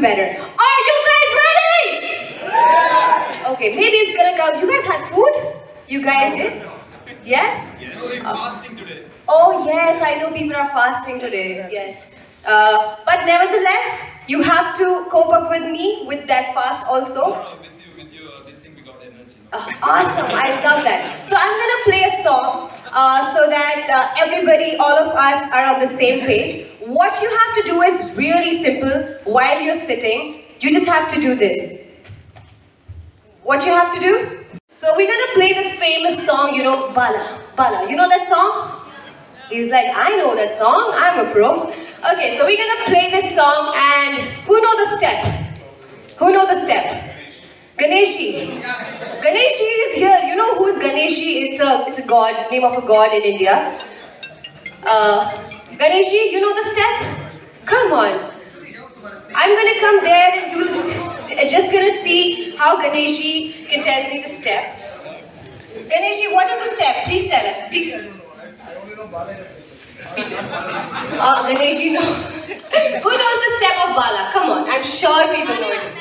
better. Are you guys ready? Okay, maybe it's gonna come. You guys had food? You guys did? Yes? We're fasting today. Oh yes, I know people are fasting today. Yes. But nevertheless, you have to cope up with me with that fast also. With you, this thing we got energy. Awesome, I love that. So I'm gonna play a song so that everybody, all of us are on the same page. What you have to do is really simple. While you're sitting, you just have to do this. What you have to do? So we're gonna play this famous song, you know, Bala. Bala, you know that song? He's like, I know that song, I'm a pro. Okay, so we're gonna play this song and who know the step? Who know the step? Ganeshi. Ganeshi is here. You know who is Ganeshi? It's a god, name of a god in India. Ganeshi, you know the step? Come on. I'm gonna come there and do this. Just gonna see how Ganeshi can tell me the step. Ganeshi, what is the step? Please tell us. Please. I only know Bala is Ganeshi, no. Who knows the step of Bala? Come on, I'm sure people know it.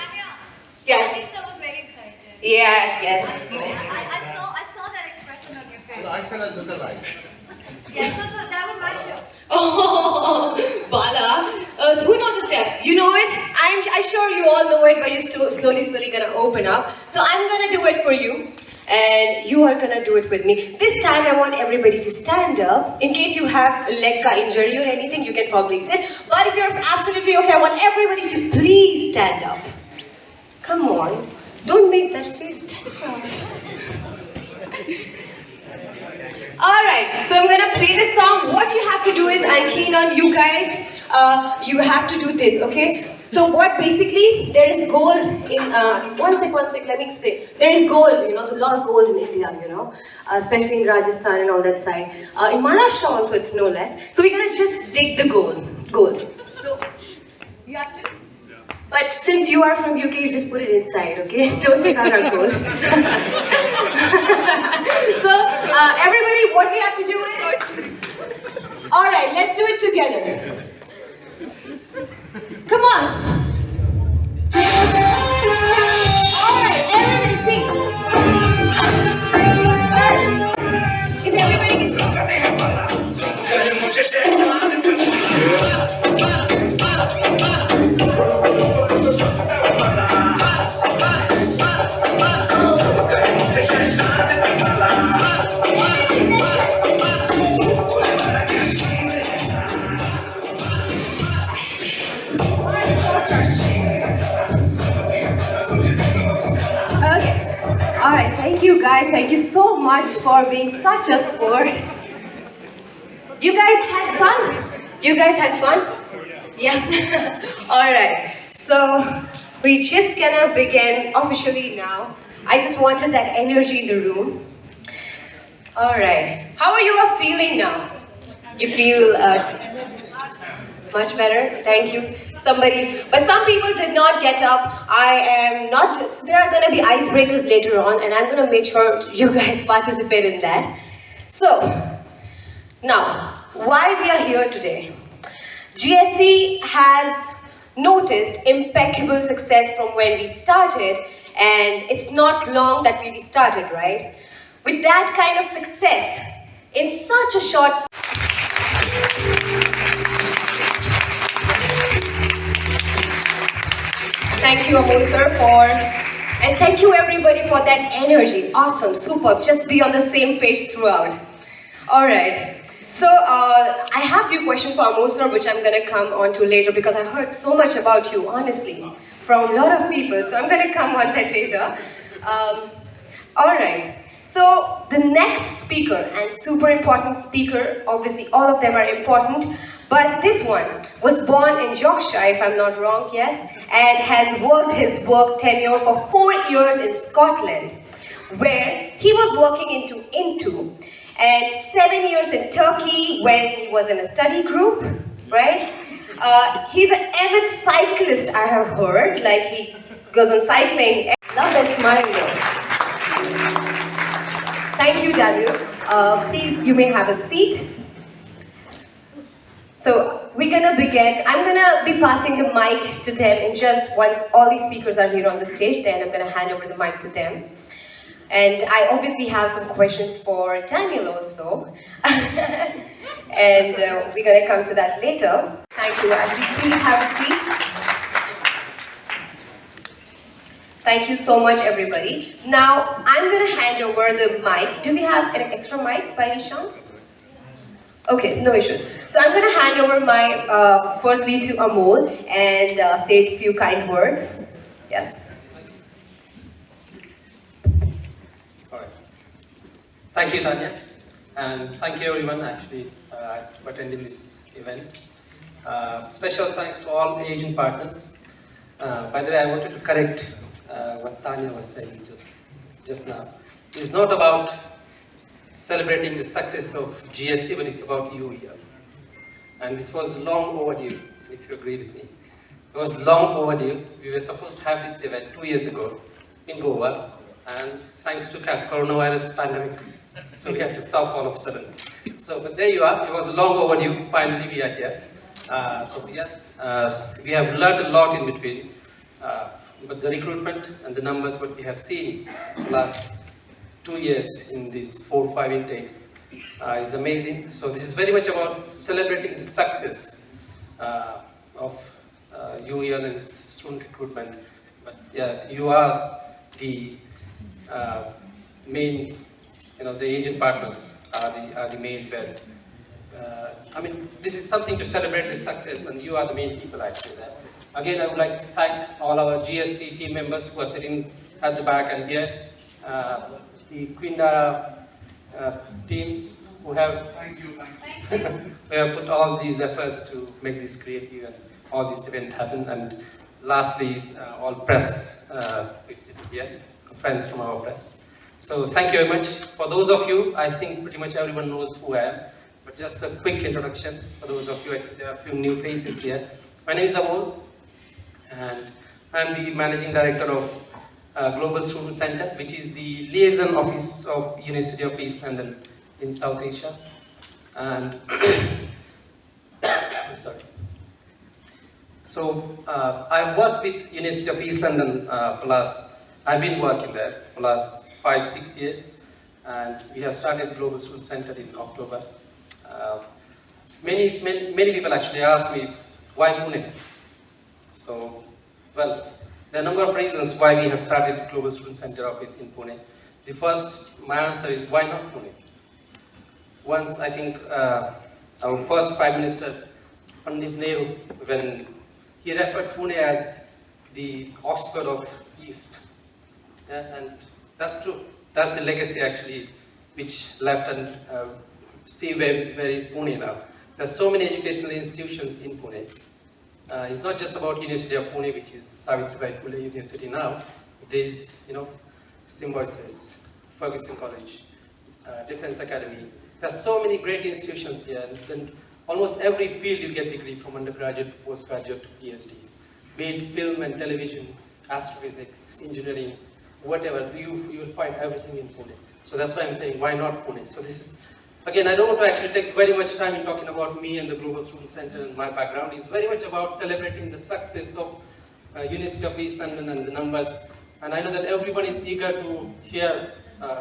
Yes. I was very excited. Yes, yes. I saw that expression on your face. I said I look alike. Yes, so that was my show. Oh, Bala. So who knows the step? You know it? I'm sure you all know it, but you're still slowly gonna open up. So I'm gonna do it for you. And you are gonna do it with me. This time I want everybody to stand up. In case you have a leg injury or anything, you can probably sit. But if you're absolutely okay, I want everybody to please stand up. Come on. Don't make that face. Stand up. Alright, so I'm gonna play this song. What you have to do is, I'm keen on you guys. You have to do this, okay? So what basically, there is gold in, one sec, let me explain. There is gold, you know, a lot of gold in India, you know, especially in Rajasthan and all that side. In Maharashtra also it's no less. So we're gonna just dig the gold. So, you have to, but since you are from UK, you just put it inside, okay? Don't take out our gold. So, everybody, what we have to do is, alright, let's do it together. Come on! Alright, everybody sing! If everybody Alright, thank you guys. Thank you so much for being such a sport. You guys had fun? You guys had fun? Yes? Alright, so we're just gonna begin officially now. I just wanted that energy in the room. Alright, how are you all feeling now? You feel much better? Thank you. But some people did not get up. There are gonna be icebreakers later on, and I'm gonna make sure you guys participate in that. So, now, why we are here today? GSE has noticed impeccable success from when we started, and it's not long that we started, right? With that kind of success, in such a short Thank you, Amol sir, and thank you everybody for that energy. Awesome, superb. Just be on the same page throughout. All right. So I have a few questions for Amol sir, which I'm gonna come on to later because I heard so much about you, honestly, from a lot of people. So I'm gonna come on that later. All right. So the next speaker, and super important speaker, obviously all of them are important, but this one was born in Yorkshire, if I'm not wrong, yes, and has worked his work tenure for 4 years in Scotland, where he was working into, and 7 years in Turkey when he was in a study group, right? He's an avid cyclist, I have heard, like he goes on cycling. Love that smile though. Thank you, Daniel. Please, you may have a seat. So, we're gonna begin. I'm gonna be passing the mic to them in just once all these speakers are here on the stage, then I'm gonna hand over the mic to them. And I obviously have some questions for Daniel also. And we're gonna come to that later. Thank you, Ashleigh. Please have a seat. Thank you so much, everybody. Now, I'm gonna hand over the mic. Do we have an extra mic by any chance? Okay, no issues. So I'm gonna hand over my, firstly to Amol and say a few kind words. Yes. All right. Thank you, Tanya. And thank you everyone actually for attending this event. Special thanks to all agent partners. By the way, I wanted to correct what Tanya was saying just now. It's not about celebrating the success of GSC, but it's about you here. And this was long overdue, if you agree with me. It was long overdue. We were supposed to have this event 2 years ago in Goa, and thanks to coronavirus pandemic, so we had to stop all of a sudden. So, but there you are. It was long overdue. Finally, we are here. We have learned a lot in between. But the recruitment and the numbers what we have seen the last 2 years in these 4 or 5 intakes is amazing. So this is very much about celebrating the success of UEL and student recruitment. But yeah, you are the main, the agent partners are the main bed. I mean, this is something to celebrate the success, and you are the main people actually there. Again, I would like to thank all our GSC team members who are sitting at the back and here. The Queen Dara team who have, who have put all these efforts to make this creative and all this event happen. And lastly, all press who sit here, friends from our press. So thank you very much. For those of you, I think pretty much everyone knows who I am. But just a quick introduction for those of you, there are a few new faces here. My name is Amol, and I'm the Managing Director of Global Student Center, which is the liaison office of University of East London in South Asia. And sorry. So I've worked with University of East London I've been working there for last 5-6 years, and we have started Global Student Center in October. Many people actually ask me, why Pune? So, well, there are a number of reasons why we have started Global Student Center office in Pune. The first, my answer is, why not Pune? Once, I think, our first Prime Minister, Pandit Nehru, when he referred Pune as the Oxford of East. Yeah, and that's true. That's the legacy, actually, which left, and see where is Pune now. There's so many educational institutions in Pune. It's not just about University of Pune, which is Savitribai Phule University now. There's, Symbiosis, Ferguson College, Defense Academy. There's so many great institutions here, and almost every field you get degree from undergraduate to postgraduate to PhD. Be it film and television, astrophysics, engineering, whatever, you will find everything in Pune. So that's why I'm saying, why not Pune? So this is, again, I don't want to actually take very much time in talking about me and the Global Student Center and my background. It's very much about celebrating the success of University of East London and the numbers. And I know that everybody is eager to hear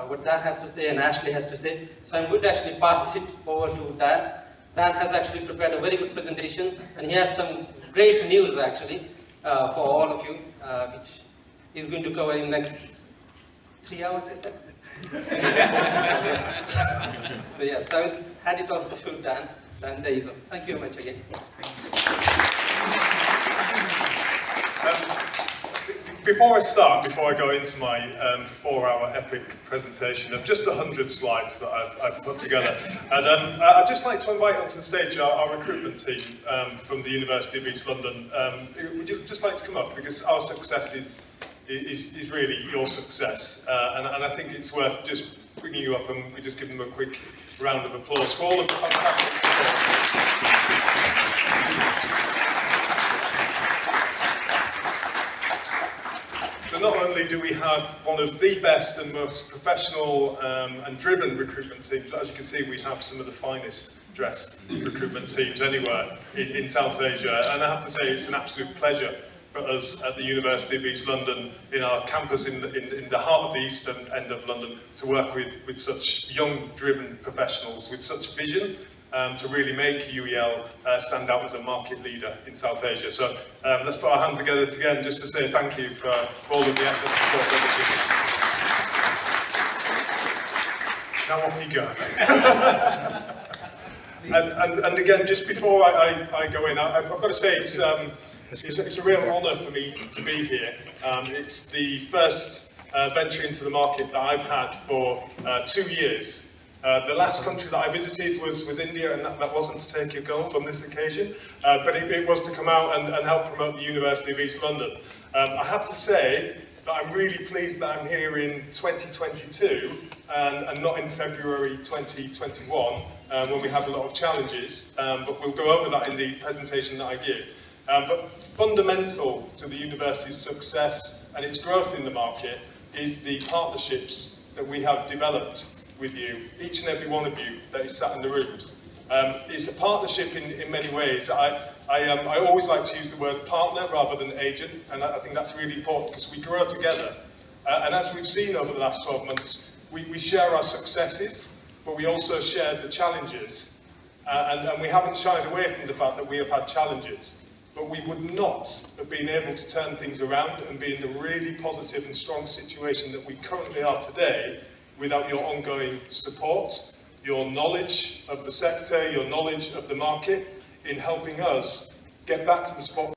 what Dan has to say and Ashleigh has to say. So I'm going to actually pass it over to Dan. Dan has actually prepared a very good presentation, and he has some great news actually for all of you, which he's going to cover in the next 3 hours, I said. So yeah, so I will hand it over to Dan. Dan, there you go. Thank you very much again. Before I go into my 4-hour epic presentation of just 100 slides that I've put together, and I'd just like to invite onto the stage our recruitment team from the University of East London. Would you just like to come up, because our success is really your success, and I think it's worth just bringing you up and we just give them a quick round of applause for all of the fantastic support. So not only do we have one of the best and most professional and driven recruitment teams, but as you can see, we have some of the finest dressed recruitment teams anywhere in South Asia, and I have to say it's an absolute pleasure for us at the University of East London, in our campus in the heart of the eastern end of London, to work with such young, driven professionals with such vision to really make UEL stand out as a market leader in South Asia. So let's put our hands together again just to say thank you for all of the effort and support that we're giving. Now off you go. and again, just before I go in, I've got to say it's a real honour for me to be here. It's the first venture into the market that I've had for 2 years. The last country that I visited was India, and that wasn't to take your gold on this occasion, but it was to come out and help promote the University of East London. I have to say that I'm really pleased that I'm here in 2022 and not in February 2021 when we had a lot of challenges, but we'll go over that in the presentation that I give. But fundamental to the university's success and its growth in the market is the partnerships that we have developed with you, each and every one of you that is sat in the rooms. It's a partnership in many ways. I always like to use the word partner rather than agent, and I think that's really important because we grow together. And as we've seen over the last 12 months, we share our successes, but we also share the challenges. And we haven't shied away from the fact that we have had challenges. But we would not have been able to turn things around and be in the really positive and strong situation that we currently are today without your ongoing support, your knowledge of the sector, your knowledge of the market in helping us get back to the spot.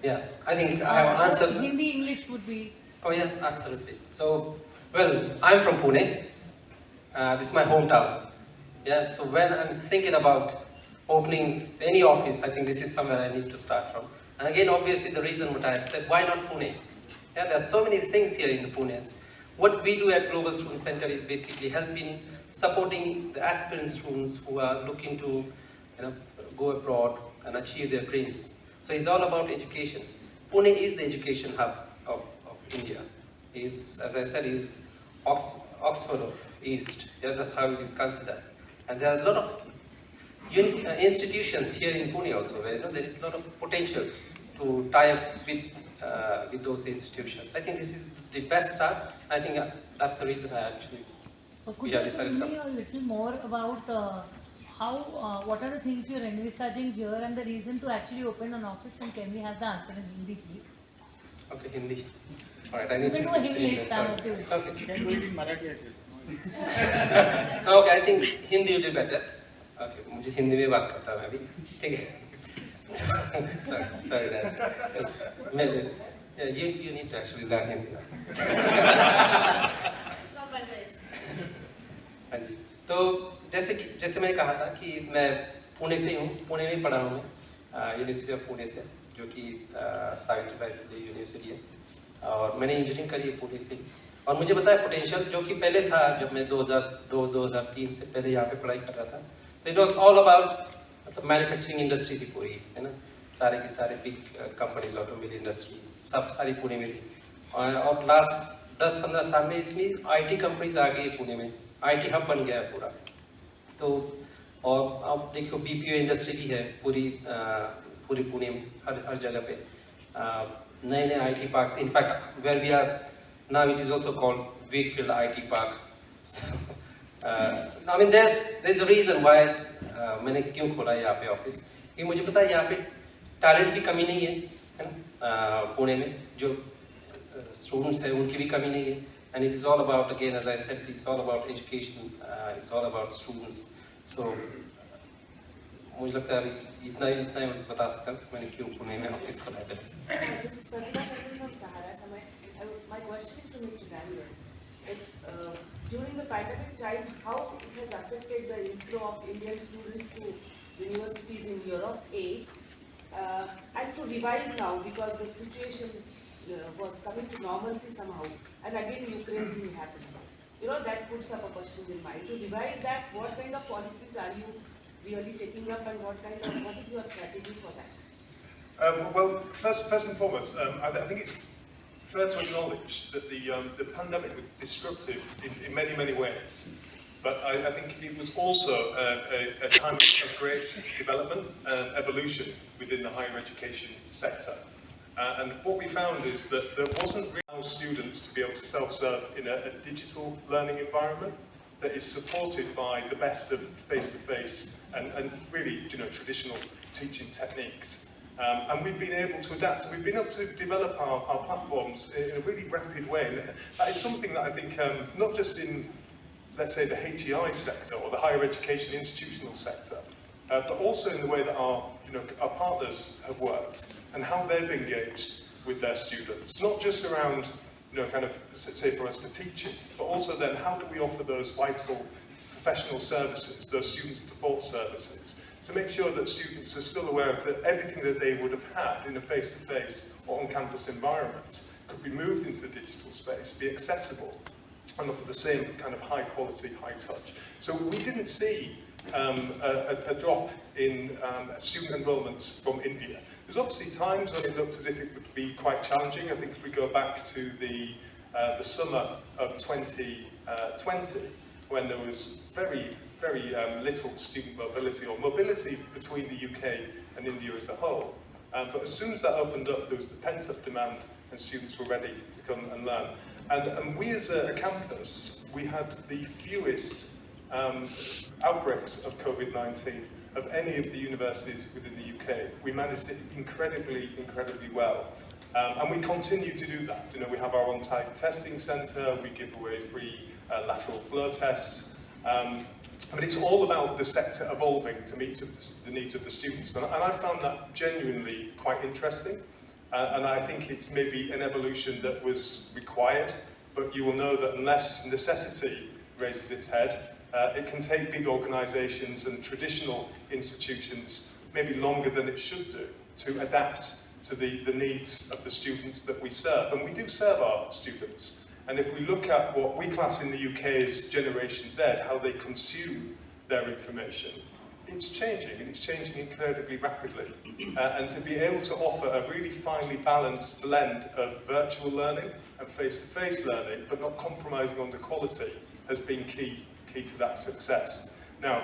Yeah, I think I have answered. Hindi, English would be. Oh yeah, absolutely. So, well, I'm from Pune. This is my hometown. Yeah, so when I'm thinking about opening any office, I think this is somewhere I need to start from. And again, obviously, the reason what I have said, why not Pune? Yeah, there are so many things here in Pune. What we do at Global Student Center is basically helping, supporting the aspirant students who are looking to, go abroad and achieve their dreams. So it's all about education. Pune is the education hub of India. Is, as I said, is Oxford of East. Yeah, that's how it is considered. And there are a lot of institutions here in Pune also, where there is a lot of potential to tie up with those institutions. I think this is the best start. I think that's the reason I actually Could you tell me a little more about what are the things you're envisaging here and the reason to actually open an office, and can we have the answer in Hindi, please? Okay, Hindi. Alright, I need to do switch to English. English. Okay. Can do it in Marathi as well. Okay, I think Hindi will be better. Okay, मुझे हिंदी में बात करता हूँ अभी, ठीक है? Sorry, Dad. Yeah, you need to actually learn Hindi now. हाँ जी, तो जैसे मैंने कहा था कि मैं पुणे से हूँ, पुणे में पढ़ा हूँ मैं, यूनिवर्सिटी ऑफ पुणे से, जो कि सावित्रीबाई फुले यूनिवर्सिटी है, और मैंने इंजीनियरिंग करी है पुणे से। और मुझे पता है पोटेंशियल जो कि पहले था, जब मैं 2002-2003 से पहले यहाँ पे पढ़ाई कर रहा था, तो इट वॉज ऑल अबाउट मतलब मैन्युफैक्चरिंग इंडस्ट्री थी पूरी, है ना, सारे की सारे बिग कंपनीज, ऑटोमोबाइल इंडस्ट्री सब सारी पुणे में थी। और लास्ट 10-15 साल में इतनी IT कंपनीज आ गई पुणे में, IT हब बन गया है पूरा। तो और अब देखो BPO इंडस्ट्री भी है पूरी पुणे में, हर जगह पे नए IT parks. In fact where we are now, it is also called Wakefield IT Park. So, I mean, there's a reason why मैंने क्यों खोला यहाँ पे ऑफिस, कि मुझे पता है यहाँ पे टैलेंट की कमी नहीं है ना, पुणे में जो स्टूडेंट्स हैं उनकी भी कमी नहीं है, and it is all about, again as I said, it's all about education, it's all about students. So मुझे लगता है अभी इतना ही बता सकता हूँ कि मैंने क्यों पुणे में ऑफिस खोला है। This is Pratibha from Sahara. So my question is to Mr. Daniel. During the pandemic time, how it has affected the inflow of Indian students to universities in Europe, and to revive now, because the situation was coming to normalcy somehow, and again Ukraine thing happened. That puts up a question in mind. To revive that, what kind of policies are you really taking up, and what is your strategy for that? Well, first and foremost, I think it's fair to acknowledge that the pandemic was disruptive in many ways. but I think it was also a time of great development and evolution within the higher education sector. And what we found is that there wasn't really students to be able to self-serve in a digital learning environment that is supported by the best of face-to-face and really, traditional teaching techniques. And we've been able to adapt, and we've been able to develop our platforms in a really rapid way. And that is something that I think, not just in, let's say, the HEI sector or the higher education institutional sector, but also in the way that our partners have worked and how they've engaged with their students, not just around, kind of, say for us, for teaching, but also then how do we offer those vital professional services, those student support services, to make sure that students are still aware of that everything that they would have had in a face-to-face or on-campus environment could be moved into the digital space, be accessible, and offer the same kind of high quality, high touch. So we didn't see a drop in student enrollment from India. There's obviously times when it looked as if it would be quite challenging. I think if we go back to the summer of 2020, when there was very little student mobility or mobility between the UK and India as a whole. But as soon as that opened up, there was the pent-up demand and students were ready to come and learn. And we as a campus, we had the fewest outbreaks of COVID-19 of any of the universities within the UK. We managed it incredibly well. And we continue to do that. We have our on-site testing centre, we give away free lateral flow tests. But it's all about the sector evolving to meet the needs of the students. And I found that genuinely quite interesting. And I think it's maybe an evolution that was required, but you will know that unless necessity raises its head, it can take big organisations and traditional institutions maybe longer than it should do to adapt to the needs of the students that we serve. And we do serve our students. And if we look at what we class in the UK as Generation Z, how they consume their information, it's changing, and it's changing incredibly rapidly. And to be able to offer a really finely balanced blend of virtual learning and face-to-face learning, but not compromising on the quality, has been key to that success. Now,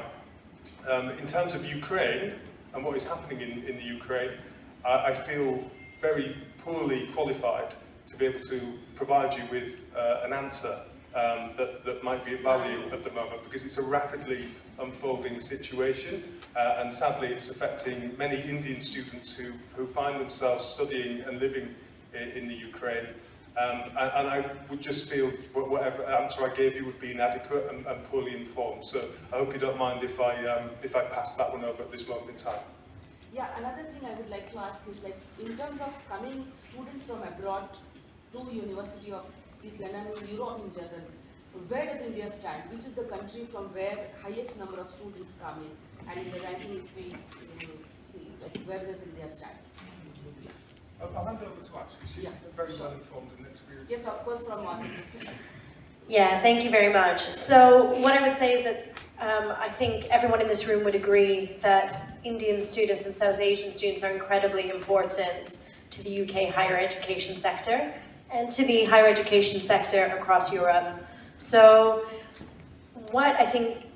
in terms of Ukraine and what is happening in the Ukraine, I feel very poorly qualified to be able to provide you with an answer that might be of value at the moment, because it's a rapidly unfolding situation, and sadly it's affecting many Indian students who find themselves studying and living in the Ukraine. And I would just feel whatever answer I gave you would be inadequate and poorly informed. So I hope you don't mind if I pass that one over at this moment in time. Yeah, another thing I would like to ask is, like, in terms of coming students from abroad to University of East London and Europe in general, where does India stand? Which is the country from where highest number of students come in? And in the ranking, if we see, like, where does India stand? I'll hand over to Ash, because she's very well informed and experienced. Yes, of course, from one. Yeah, thank you very much. So what I would say is that I think everyone in this room would agree that Indian students and South Asian students are incredibly important to the UK higher education sector and to the higher education sector across Europe. So what I think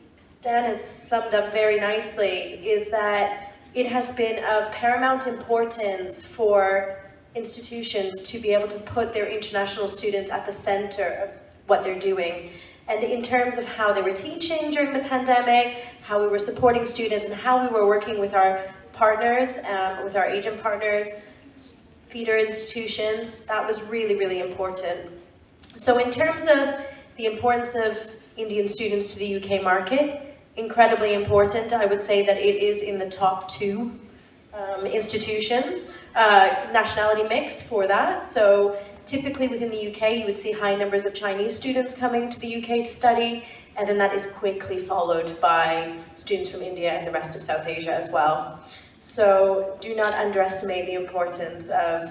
Dan has summed up very nicely is that it has been of paramount importance for institutions to be able to put their international students at the center of what they're doing. And in terms of how they were teaching during the pandemic, how we were supporting students, and how we were working with our partners, with our agent partners, feeder institutions, that was really important. So in terms of the importance of Indian students to the UK market, incredibly important. I would say that it is in the top 2 institutions, nationality mix for that. So typically within the UK, you would see high numbers of Chinese students coming to the UK to study, and then that is quickly followed by students from India and the rest of South Asia as well. So do not underestimate the importance of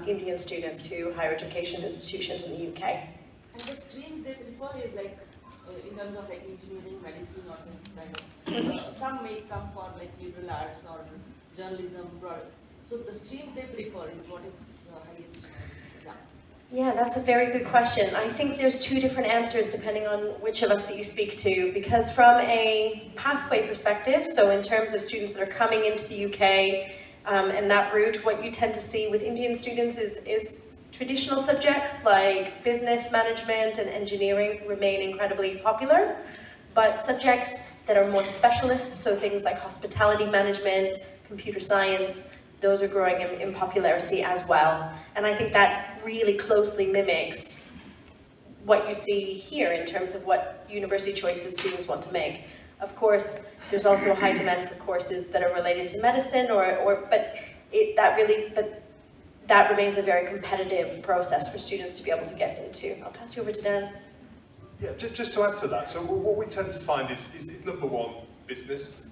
Indian students to higher education institutions in the UK. And the streams they prefer is like, in terms of like engineering, medicine, or this kind of, some may come for like liberal arts or journalism. So the streams they prefer is what is the highest. Yeah. Yeah, that's a very good question. I think there's two different answers depending on which of us that you speak to, because from a pathway perspective, so in terms of students that are coming into the UK and that route, what you tend to see with Indian students is traditional subjects like business management and engineering remain incredibly popular, but subjects that are more specialists, so things like hospitality management, computer science, those are growing in popularity as well. And I think that really closely mimics what you see here in terms of what university choices students want to make. Of course, there's also a high demand for courses that are related to medicine, but that remains a very competitive process for students to be able to get into. I'll pass you over to Dan. Yeah, just to add to that, so what we tend to find is number one, business.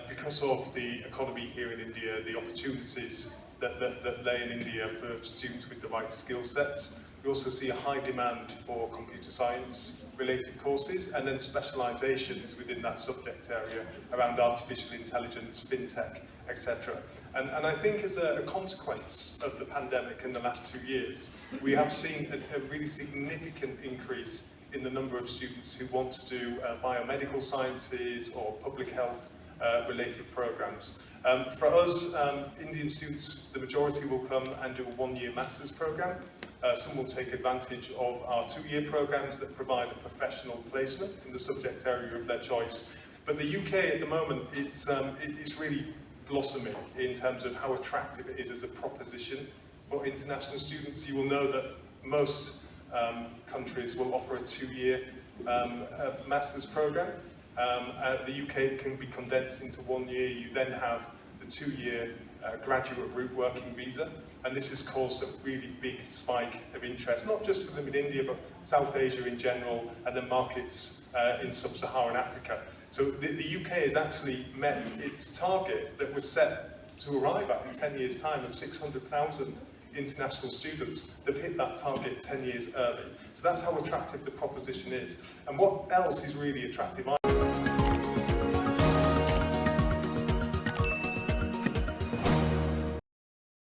Because of the economy here in India, the opportunities that lay in India for students with the right skill sets. We also see a high demand for computer science related courses and then specialisations within that subject area around artificial intelligence, fintech, etc. And I think as a consequence of the pandemic in the last 2 years, we have seen a really significant increase in the number of students who want to do biomedical sciences or public health related programs. For us, Indian students, the majority will come and do a one-year master's program. Some will take advantage of our 2-year programs that provide a professional placement in the subject area of their choice. But the UK at the moment, it's really blossoming in terms of how attractive it is as a proposition for international students. You will know that most countries will offer a 2-year master's program. The UK can be condensed into 1 year. You then have the 2-year graduate route working visa, and this has caused a really big spike of interest, not just for them in India, but South Asia in general, and then markets in sub-Saharan Africa. So the UK has actually met its target that was set to arrive at in 10 years' time of 600,000 international students. They've hit that target 10 years early. So that's how attractive the proposition is. And what else is really attractive?